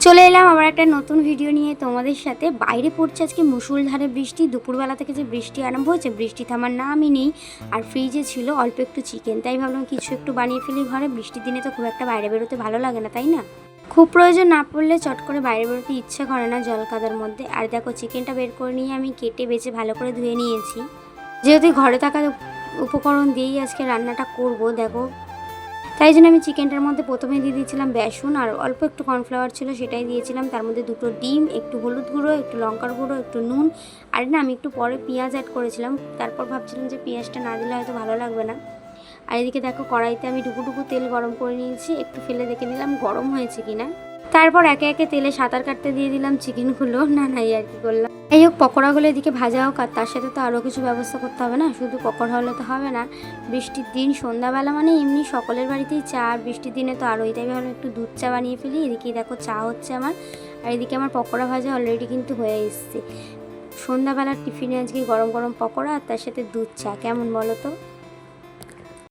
চলে এলাম আবার একটা নতুন ভিডিও নিয়ে তোমাদের সাথে। বাইরে পড়ছে আজকে মুষলধারে বৃষ্টি। দুপুরবেলা থেকে যে বৃষ্টি আরম্ভ হয়েছে, বৃষ্টি থামার নামই নেই। আর ফ্রিজে ছিল অল্প একটু চিকেন, তাই ভাবলাম কিছু একটু বানিয়ে ফেলি ঘরে। বৃষ্টির দিনে তো খুব একটা বাইরে বেরোতে ভালো লাগে না, তাই না? খুব প্রয়োজন না পড়লে চট করে বাইরে বেরোতে ইচ্ছা করে না জল কাদার মধ্যে। আর দেখো, চিকেনটা বের করে নিয়ে আমি কেটে বেছে ভালো করে ধুয়ে নিয়েছি। যেহেতু ঘরে থাকা উপকরণ দিয়েই আজকে রান্নাটা করব, দেখো তাই জন্য আমি চিকেনটার মধ্যে প্রথমে দিয়ে দিয়েছিলাম বেসন, আর অল্প একটু কর্নফ্লাওয়ার ছিল সেটাই দিয়েছিলাম। তার মধ্যে 2টো ডিম, একটু হলুদ গুঁড়ো, একটু লঙ্কার গুঁড়ো, একটু নুন। আর না, আমি একটু পরে পেঁয়াজ অ্যাড করেছিলাম। তারপর ভাবছিলাম যে পেঁয়াজটা না দিলে হয়তো ভালো লাগবে না। আর এদিকে দেখো, কড়াইতে আমি ডুবু তেল গরম করে নিয়েছি। একটু ফেলে দেখে নিলাম গরম হয়েছে কিনা। তারপর একে একে তেলে সাঁতার কাটতে দিয়ে দিলাম চিকেনগুলো। না এই আর কি করলাম। এই হোক, পকোড়াগুলো এদিকে ভাজা হোক, আর তার সাথে তো আরও কিছু ব্যবস্থা করতে হবে না, শুধু পকোড়া হলে তো হবে না। বৃষ্টির দিন, সন্ধ্যাবেলা মানে এমনি সকলের বাড়িতেই চা, আর বৃষ্টির দিনে তো আরোই, তাই ভাবলাম একটু দুধ চা বানিয়ে ফেলি। এদিকে দেখো চা হচ্ছে আমার, আর এদিকে আমার পকোড়া ভাজা অলরেডি কিন্তু হয়ে এসছে। সন্ধ্যাবেলার টিফিনে আজকে গরম গরম পকোড়া আর তার সাথে দুধ চা, কেমন বলো তো?